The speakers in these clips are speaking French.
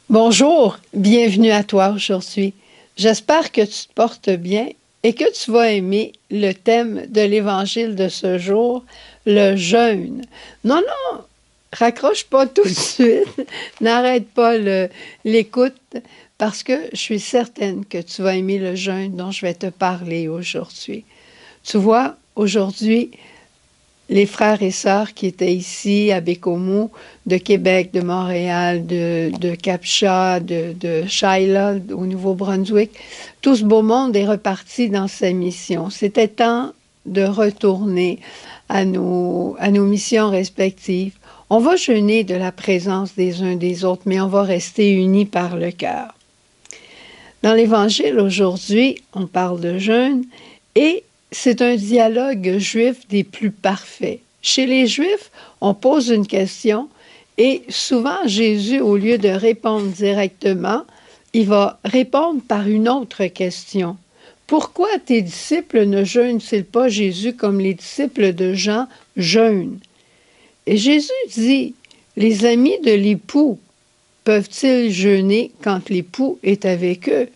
Bonjour, bienvenue à toi aujourd'hui. J'espère que tu te portes bien et que tu vas aimer le thème de l'Évangile de ce jour, le jeûne. Non, non, raccroche pas tout de suite, n'arrête pas l'écoute parce que je suis certaine que tu vas aimer le jeûne dont je vais te parler aujourd'hui. Tu vois, aujourd'hui, les frères et sœurs qui étaient ici à Bécomo, de Québec, de Montréal, de Cap-Chat, de Shiloh, au Nouveau-Brunswick, tout ce beau monde est reparti dans sa mission. C'était temps de retourner à nos missions respectives. On va jeûner de la présence des uns des autres, mais on va rester unis par le cœur. Dans l'Évangile aujourd'hui, on parle de jeûne et c'est un dialogue juif des plus parfaits. Chez les Juifs, on pose une question et souvent Jésus, au lieu de répondre directement, il va répondre par une autre question. Pourquoi tes disciples ne jeûnent-ils pas, Jésus, comme les disciples de Jean jeûnent? Et Jésus dit, les amis de l'époux peuvent-ils jeûner quand l'époux est avec eux?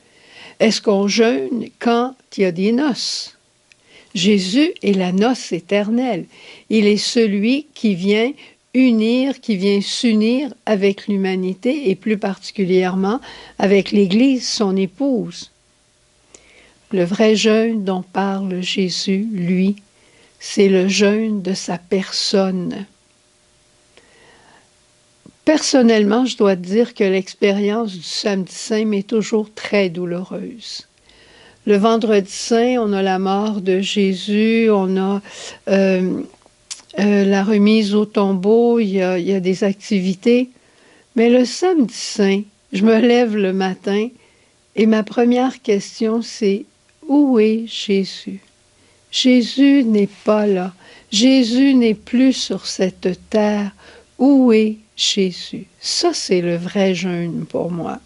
Est-ce qu'on jeûne quand il y a des noces? Jésus est la noce éternelle. Il est celui qui vient unir, qui vient s'unir avec l'humanité et plus particulièrement avec l'Église, son épouse. Le vrai jeûne dont parle Jésus, lui, c'est le jeûne de sa personne. Personnellement, je dois te dire que l'expérience du Samedi Saint m'est toujours très douloureuse. Le Vendredi Saint, on a la mort de Jésus, on a la remise au tombeau, il y a des activités. Mais le Samedi Saint, je me lève le matin et ma première question, c'est « Où est Jésus? » Jésus n'est pas là. Jésus n'est plus sur cette terre. Où est Jésus? Ça, c'est le vrai jeûne pour moi.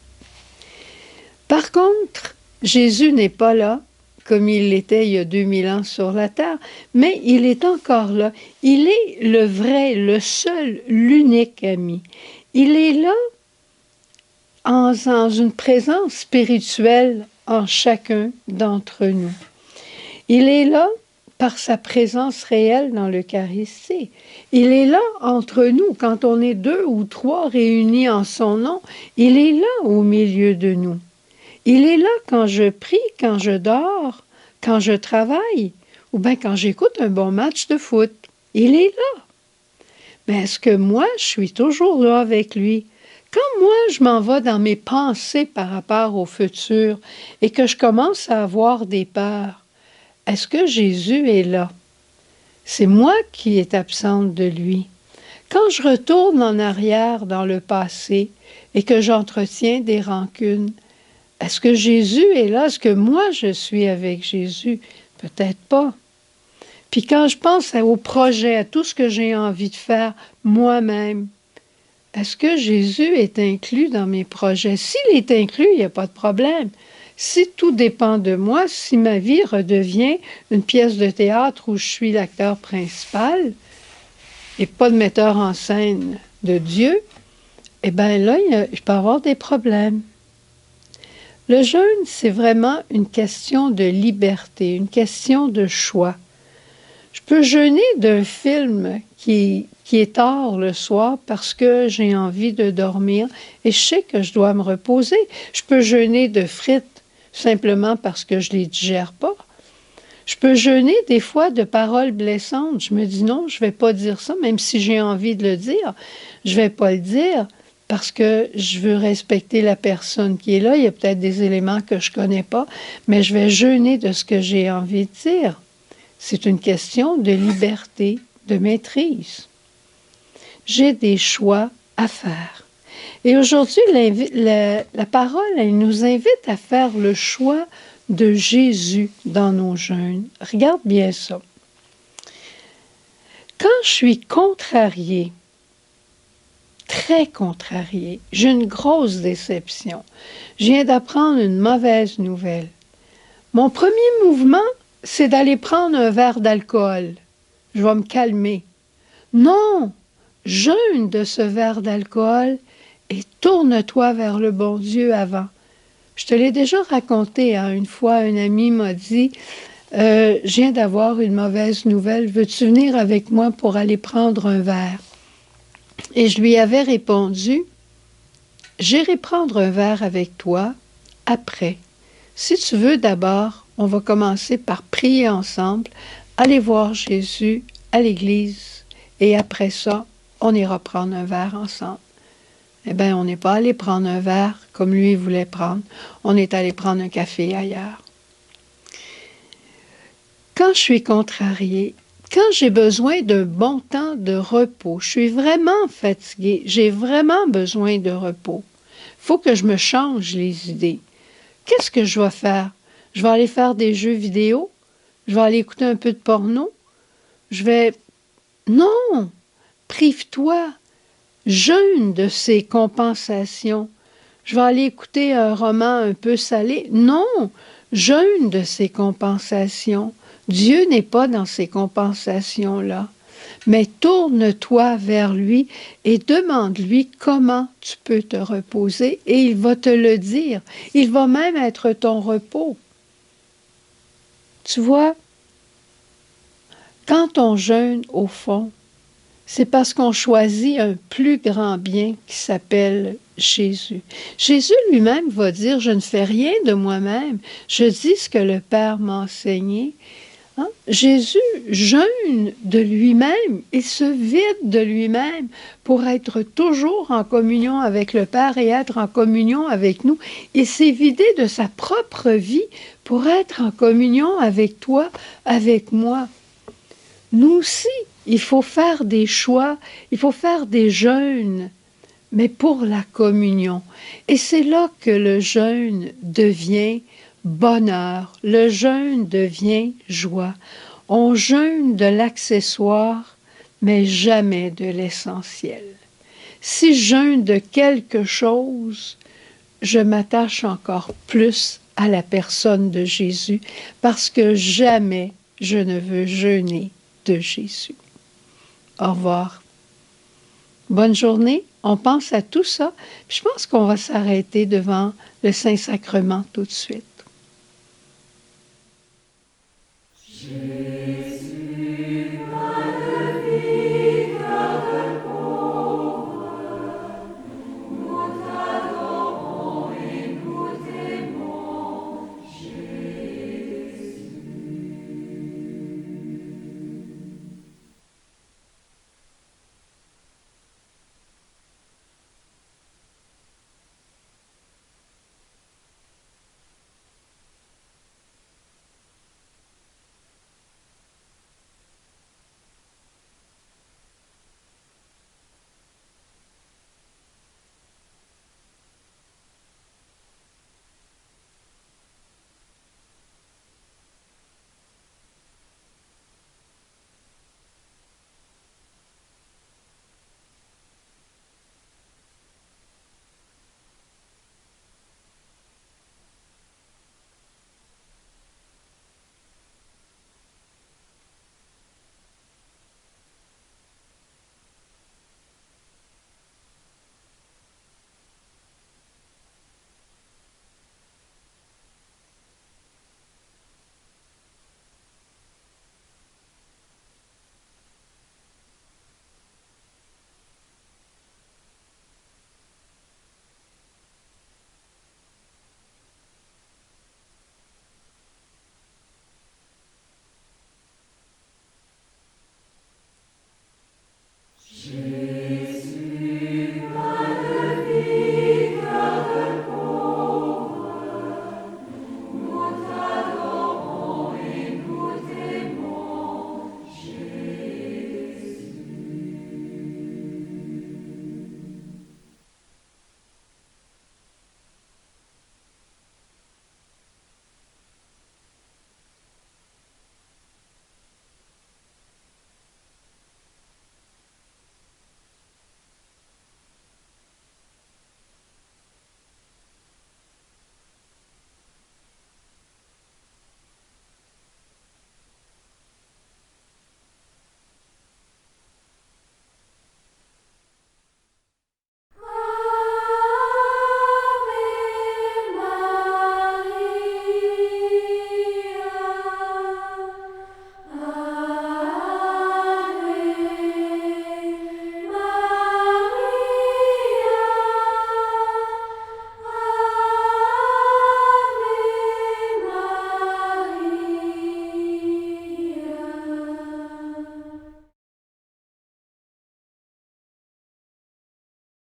Par contre, Jésus n'est pas là, comme il l'était il y a 2000 ans sur la terre, mais il est encore là. Il est le vrai, le seul, l'unique ami. Il est là en une présence spirituelle en chacun d'entre nous. Il est là par sa présence réelle dans l'Eucharistie. Il est là entre nous, quand on est 2 ou 3 réunis en son nom. Il est là au milieu de nous. Il est là quand je prie, quand je dors, quand je travaille, ou bien quand j'écoute un bon match de foot. Il est là. Mais est-ce que moi, je suis toujours là avec lui? Quand moi, je m'en vais dans mes pensées par rapport au futur et que je commence à avoir des peurs, est-ce que Jésus est là? C'est moi qui est absente de lui. Quand je retourne en arrière dans le passé et que j'entretiens des rancunes, est-ce que Jésus est là? Est-ce que moi, je suis avec Jésus? Peut-être pas. Puis quand je pense au projet, à tout ce que j'ai envie de faire moi-même, est-ce que Jésus est inclus dans mes projets? S'il est inclus, il n'y a pas de problème. Si tout dépend de moi, si ma vie redevient une pièce de théâtre où je suis l'acteur principal et pas le metteur en scène de Dieu, eh bien là, je peux avoir des problèmes. Le jeûne, c'est vraiment une question de liberté, une question de choix. Je peux jeûner d'un film qui est tard le soir parce que j'ai envie de dormir et je sais que je dois me reposer. Je peux jeûner de frites simplement parce que je ne les digère pas. Je peux jeûner des fois de paroles blessantes. Je me dis non, je ne vais pas dire ça, même si j'ai envie de le dire. Je ne vais pas le dire parce que je veux respecter la personne qui est là. Il y a peut-être des éléments que je ne connais pas, mais je vais jeûner de ce que j'ai envie de dire. C'est une question de liberté, de maîtrise. J'ai des choix à faire. Et aujourd'hui, la parole, elle nous invite à faire le choix de Jésus dans nos jeûnes. Regarde bien ça. Quand je suis contrariée, très contrariée, j'ai une grosse déception. Je viens d'apprendre une mauvaise nouvelle. Mon premier mouvement, c'est d'aller prendre un verre d'alcool. Je vais me calmer. Non, jeûne de ce verre d'alcool et tourne-toi vers le bon Dieu avant. Je te l'ai déjà raconté, hein, une fois, un ami m'a dit « Je viens d'avoir une mauvaise nouvelle, veux-tu venir avec moi pour aller prendre un verre? » Et je lui avais répondu « J'irai prendre un verre avec toi après. Si tu veux d'abord, on va commencer par prier ensemble, aller voir Jésus à l'église, et après ça, on ira prendre un verre ensemble. » Eh bien, on n'est pas allé prendre un verre comme lui voulait prendre. On est allé prendre un café ailleurs. Quand je suis contrariée, quand j'ai besoin d'un bon temps de repos, je suis vraiment fatiguée, j'ai vraiment besoin de repos, il faut que je me change les idées. Qu'est-ce que je vais faire? Je vais aller faire des jeux vidéo? Je vais aller écouter un peu de porno? Je vais... Non! Prive-toi! Jeûne de ces compensations. Je vais aller écouter un roman un peu salé. Non, jeûne de ces compensations. Dieu n'est pas dans ces compensations-là. Mais tourne-toi vers lui et demande-lui comment tu peux te reposer et il va te le dire. Il va même être ton repos. Tu vois, quand on jeûne au fond, c'est parce qu'on choisit un plus grand bien qui s'appelle Jésus. Jésus lui-même va dire, je ne fais rien de moi-même, je dis ce que le Père m'a enseigné. Hein? Jésus jeûne de lui-même, il se vide de lui-même pour être toujours en communion avec le Père et être en communion avec nous. Il s'est vidé de sa propre vie pour être en communion avec toi, avec moi. Nous aussi, il faut faire des choix, il faut faire des jeûnes, mais pour la communion. Et c'est là que le jeûne devient bonheur, le jeûne devient joie. On jeûne de l'accessoire, mais jamais de l'essentiel. Si je jeûne de quelque chose, je m'attache encore plus à la personne de Jésus, parce que jamais je ne veux jeûner de Jésus. Au revoir. Bonne journée. On pense à tout ça. Puis je pense qu'on va s'arrêter devant le Saint-Sacrement tout de suite.